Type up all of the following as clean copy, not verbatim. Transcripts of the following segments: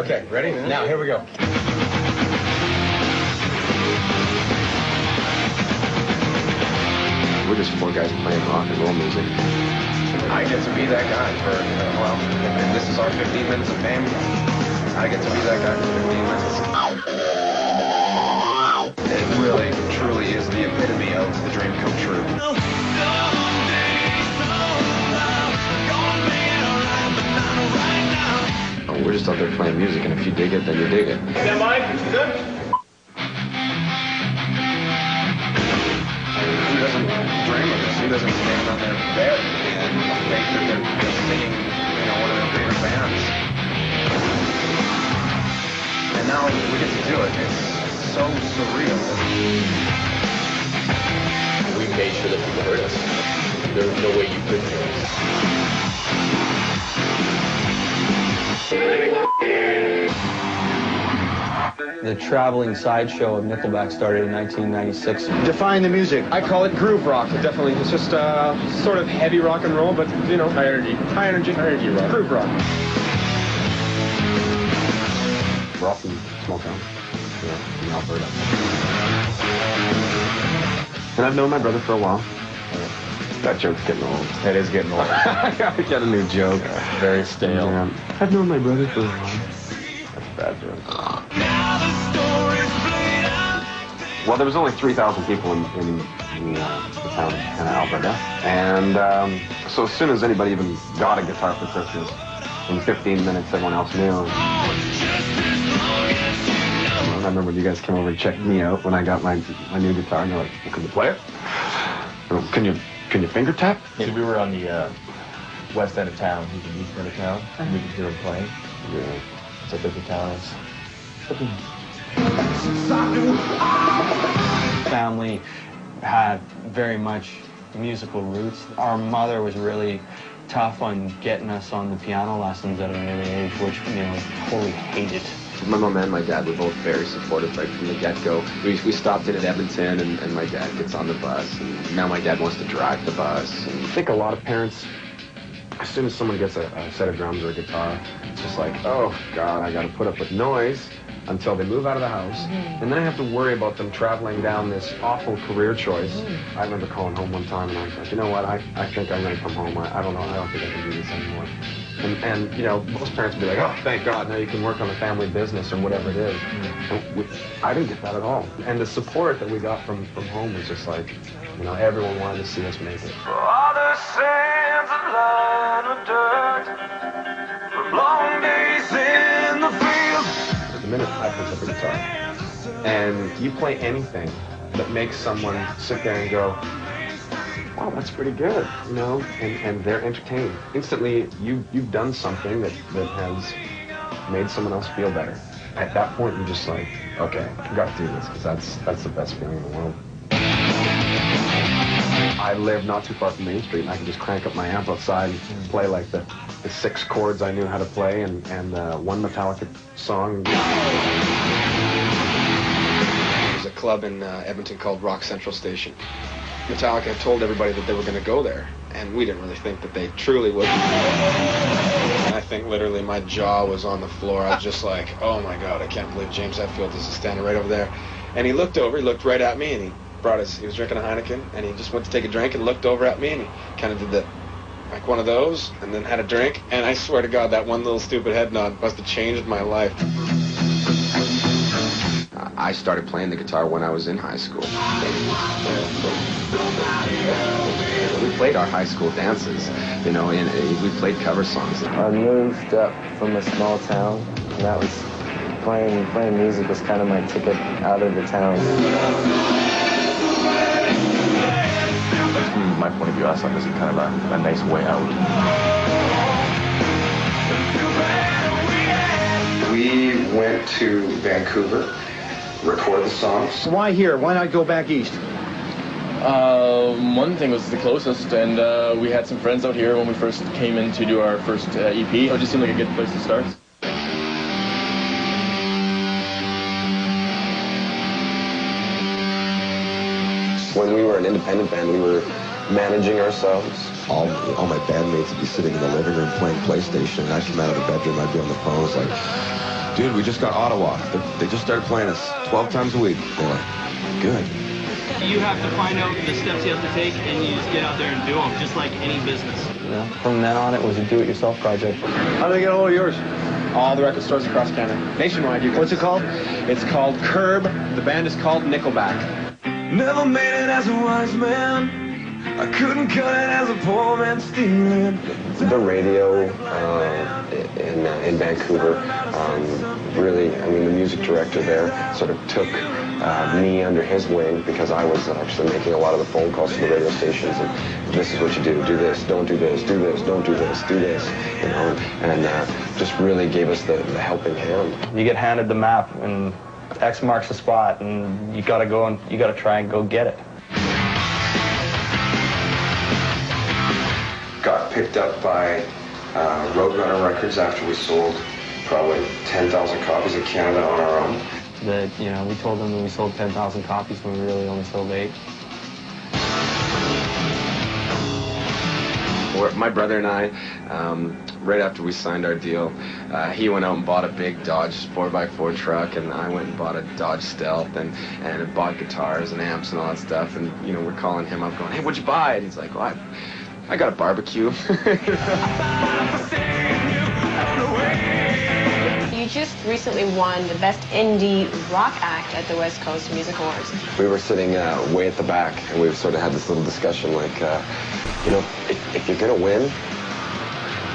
Okay, ready? Now, here we go. We're just four guys playing rock and roll music. I get to be that guy for, well, if this is our 15 minutes of fame, I get to be that guy for 15 minutes. It really, truly is the epitome of the dream come true. Oh, we're just out there playing music, and if you dig it, then you dig it. Stand by. Good. Who doesn't dream of this? Who doesn't stand on their bed and think that they're just singing, one of their favorite bands? And now we get to do it. It's so surreal. We made sure that people heard us. There was no way you could hear us. The traveling sideshow of Nickelback started in 1996. Define the music. I call it groove rock. Definitely, it's just sort of heavy rock and roll, but high energy rock. Groove rock. We're all from small town, in Alberta. And I've known my brother for a while. That joke's getting old. It is getting old. I gotta get a new joke. Very stale. Yeah. I've known my brother for a while. That's a bad joke. Well, there was only 3,000 people in the town of Alberta. And so as soon as anybody even got a guitar for Christmas, in 15 minutes, everyone else knew. I remember when you guys came over and checked me out when I got my new guitar, and they're like, well, can you play it? Can you finger tap? So we were on the west end of town. He's in the east end of town, and we could hear him playing. Yeah. So different talents. Family had very much musical roots. Our mother was really tough on getting us on the piano lessons at an early age, which, totally hated. My mom and my dad were both very supportive right from the get-go. We stopped in at Edmonton, and my dad gets on the bus, and now my dad wants to drive the bus. And I think a lot of parents, as soon as someone gets a set of drums or a guitar, it's just like, oh, God, I got to put up with noise until they move out of the house, and then I have to worry about them traveling down this awful career choice. I remember calling home one time, and I was like, you know what, I think I'm going to come home. I don't know, I don't think I can do this anymore. And most parents would be like, oh, thank God, now you can work on the family business or whatever it is. And I didn't get that at all. And the support that we got from home was just like, everyone wanted to see us make it. All the sands and line of dirt from long days in the field. The minute I pick up a guitar and you play anything that makes someone sit there and go, wow, that's pretty good, and they're entertained. Instantly, you've done something that has made someone else feel better. At that point, you're just like, okay, I got to do this, because that's the best feeling in the world. I live not too far from Main Street, and I can just crank up my amp outside and play like the 6 chords I knew how to play, and one Metallica song. There's a club in Edmonton called Rock Central Station. Metallica had told everybody that they were going to go there, and we didn't really think that they truly would. And I think literally my jaw was on the floor. I was just like, oh my God, I can't believe James Hetfield is standing right over there. And he looked over, he looked right at me, and he was drinking a Heineken, and he just went to take a drink and looked over at me, and he kind of did like one of those, and then had a drink, and I swear to God, that one little stupid head nod must have changed my life. I started playing the guitar when I was in high school. We played our high school dances, and we played cover songs. I moved up from a small town, and that was playing music was kind of my ticket out of the town. From my point of view, I saw this as kind of a nice way out. We went to Vancouver, record the songs. Why here? Why not go back east? One thing was the closest, and we had some friends out here when we first came in to do our first EP. It just seemed like a good place to start. When we were an independent band, we were managing ourselves. All my bandmates would be sitting in the living room playing PlayStation, and I'd come out of the bedroom, I'd be on the phone, it's like, dude, we just got Ottawa. They just started playing us 12 times a week. They're like, good. You have to find out the steps you have to take, and you just get out there and do them, just like any business. Yeah. From then on, it was a do-it-yourself project. How do they get a hold of yours? All the record stores across Canada. Nationwide, you guys. What's it called? It's called Curb. The band is called Nickelback. Never made it as a wise man. I couldn't cut it as a poor man stealing. The radio in Vancouver, really, I mean, the music director there sort of took me under his wing because I was actually making a lot of the phone calls to the radio stations, and this is what you do this, don't do this, do this, don't do this, do this, you know, and just really gave us the helping hand. You get handed the map, and X marks the spot, and you gotta go and you gotta try and go get it. Got picked up by Roadrunner Records after we sold probably 10,000 copies in Canada on our own. That, you know, we told them that we sold 10,000 copies when we really only sold 8. My brother and I, right after we signed our deal, he went out and bought a big Dodge 4x4 truck, and I went and bought a Dodge Stealth, and bought guitars and amps and all that stuff. And, you know, we're calling him up going, hey, what'd you buy? And he's like, well, I got a barbecue. You just recently won the Best Indie Rock Act at the West Coast Music Awards. We were sitting way at the back, and we sort of had this little discussion like, you know, if you're going to win,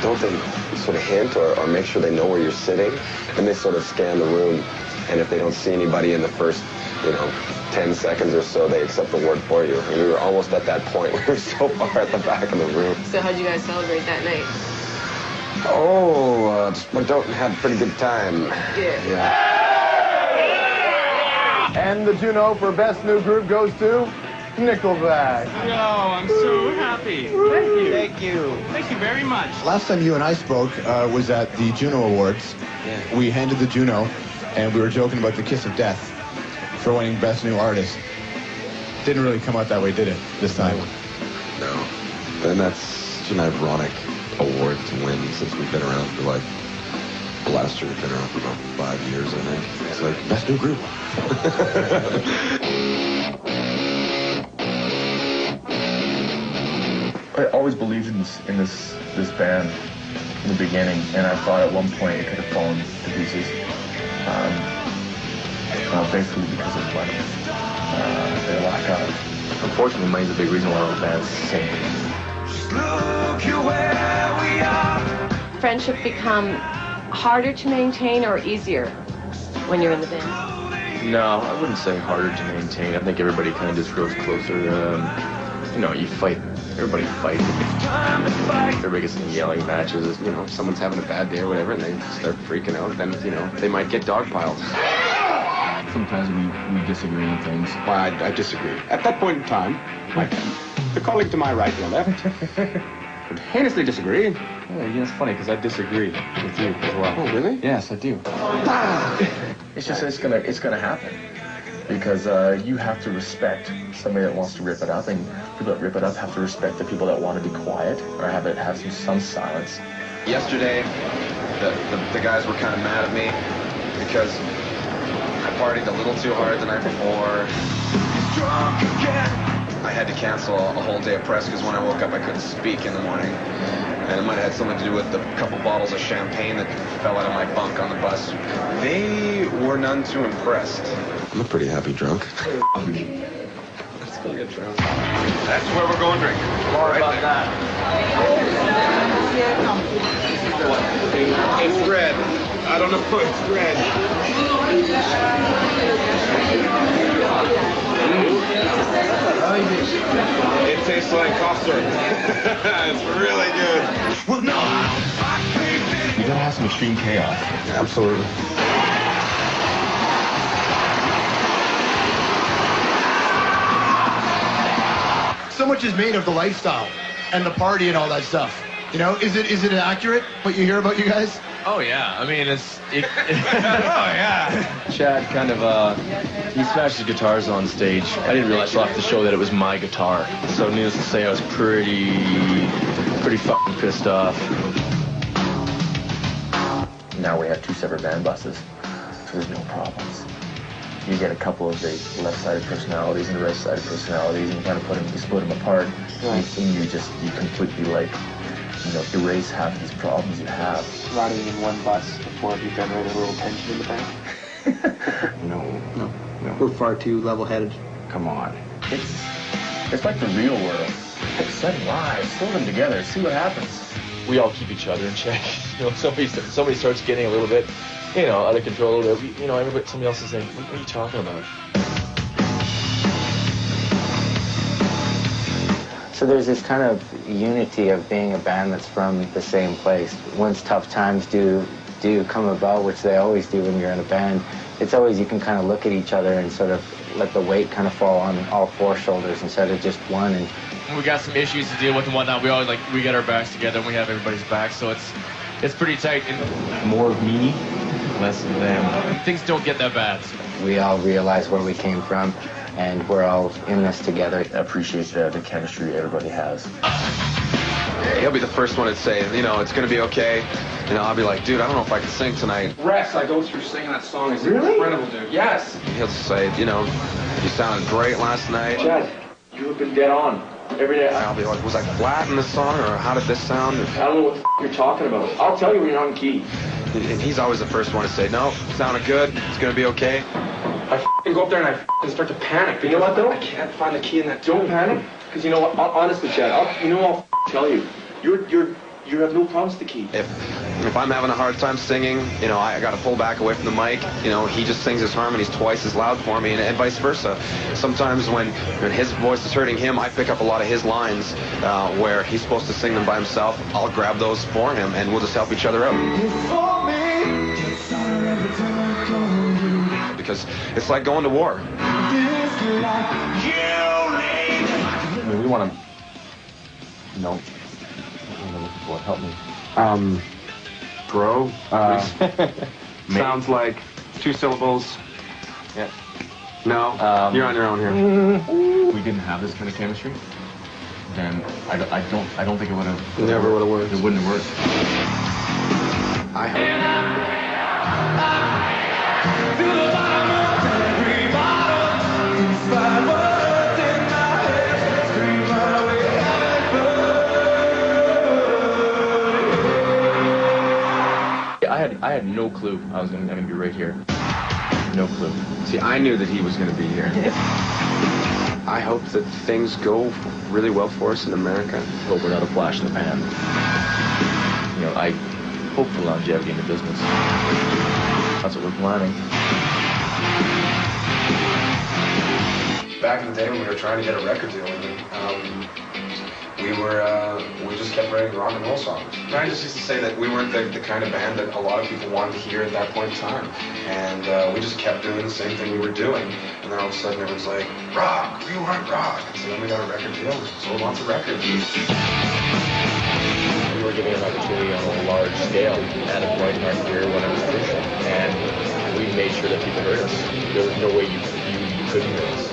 don't they sort of hint or make sure they know where you're sitting? And they sort of scan the room, and if they don't see anybody in the first, you know, 10 seconds or so, they accept the award for you. And we were almost at that point. We were so far at the back of the room. So how'd you guys celebrate that night? Oh, my dope had a pretty good time. Yeah. And the Juno for Best New Group goes to Nickelback. Yo, I'm so happy. Thank you. Thank you. Thank you very much. Last time you and I spoke was at the Juno Awards. Yeah. We handed the Juno, and we were joking about the kiss of death for winning Best New Artist. Didn't really come out that way, did it, this time? No. And that's such an ironic award to win since we've been around for like, last year we've been around for about 5 years, I think. It's like, best new group. I always believed in this band in the beginning, and I thought at one point it could have fallen to pieces. Basically because of money. Their lack of. Unfortunately, money's a big reason why all bands sink. Look you where we are. Friendship become harder to maintain or easier when you're in the band? No, I wouldn't say harder to maintain. I think everybody kind of just grows closer. You know, you fight. Everybody fights. Everybody gets in yelling matches. You know, if someone's having a bad day or whatever, and they start freaking out, then, you know, they might get dogpiled. Sometimes we disagree on things. Well, I disagree. At that point in time, the colleague to my right and left would heinously disagree. Yeah, you know, it's funny because I disagree with you as well. Oh, really? Yes, I do. It's just it's gonna happen because you have to respect somebody that wants to rip it up, and people that rip it up have to respect the people that want to be quiet or have some silence. Yesterday, the guys were kind of mad at me because I partied a little too hard the night before. I had to cancel a whole day of press because when I woke up I couldn't speak in the morning. And it might have had something to do with the couple bottles of champagne that fell out of my bunk on the bus. They were none too impressed. I'm a pretty happy drunk. Let's go get drunk. That's where we're going drinking. More about that. It's red. I don't know. It's red. It tastes like cough syrup. It's really good. Well, no. You gotta have some extreme chaos. Absolutely. So much is made of the lifestyle and the party and all that stuff. You know, is it accurate what you hear about you guys? Oh yeah, I mean oh yeah. Chad kind of he smashed his guitars on stage. I didn't realize till after the show that it was my guitar. So needless to say, I was pretty fucking pissed off. now we have 2 separate band buses, so there's no problems. You get a couple of the left-sided personalities and the right-sided personalities, and you kind of you split them apart, and you completely, like, you know, erase half these problems you have. Riding in one bus before you generated a little tension in the band? No. We're far too level-headed. Come on. It's like the real world. Set lives, throw them together, see what happens. We all keep each other in check. You know, somebody starts getting a little bit, you know, out of control a little bit. You know, somebody else is saying, "What are you talking about?" So there's this kind of unity of being a band that's from the same place. Once tough times do come about, which they always do when you're in a band, it's always you can kind of look at each other and sort of let the weight kind of fall on all 4 shoulders instead of just one. And we got some issues to deal with and whatnot. We always we get our backs together and we have everybody's back, so it's pretty tight. And more of me, less of them. Things don't get that bad. We all realize where we came from, and we're all in this together. I appreciate the chemistry everybody has. He'll be the first one to say, you know, it's going to be okay. And I'll be like, dude, I don't know if I can sing tonight. Rex, I go through singing that song. It's incredible, dude. Yes. He'll say, you know, you sounded great last night. Chad, you have been dead on every day. I'll be like, was I flat in this song, or how did this sound? I don't know what the you're talking about. I'll tell you when you're on key. And he's always the first one to say, no, sounded good. It's going to be okay. I go up there and I start to panic. You know what, though? I can't find the key in that. Don't panic, because you know what? Honestly, Chad, I'll tell you. You have no problems with the key. If I'm having a hard time singing, you know, I got to pull back away from the mic. You know, he just sings his harmonies twice as loud for me, and vice versa. Sometimes when his voice is hurting him, I pick up a lot of his lines where he's supposed to sing them by himself. I'll grab those for him, and we'll just help each other out. Because it's like going to war. I mean, we want to, you know, what, help me. Grow. Sounds like 2 syllables. Yeah. No, you're on your own here. We didn't have this kind of chemistry, then I don't think it would have. Never would have worked. It wouldn't have worked. I hope. I had no clue I was gonna be right here. No clue. See, I knew that he was going to be here. I hope that things go really well for us in America. Hope we're not a flash in the pan. You know, I hope for longevity in the business. That's what we're planning. Back in the day when we were trying to get a record deal, we just kept writing rock and roll songs. I just used to say that we weren't the kind of band that a lot of people wanted to hear at that point in time. And we just kept doing the same thing we were doing. And then all of a sudden everyone's like, rock, we want rock. And so then we got a record deal, we sold lots of records. We were given an opportunity on a large scale at a point in our career when it was crucial. And we made sure that people heard us. There was no way you couldn't hear us.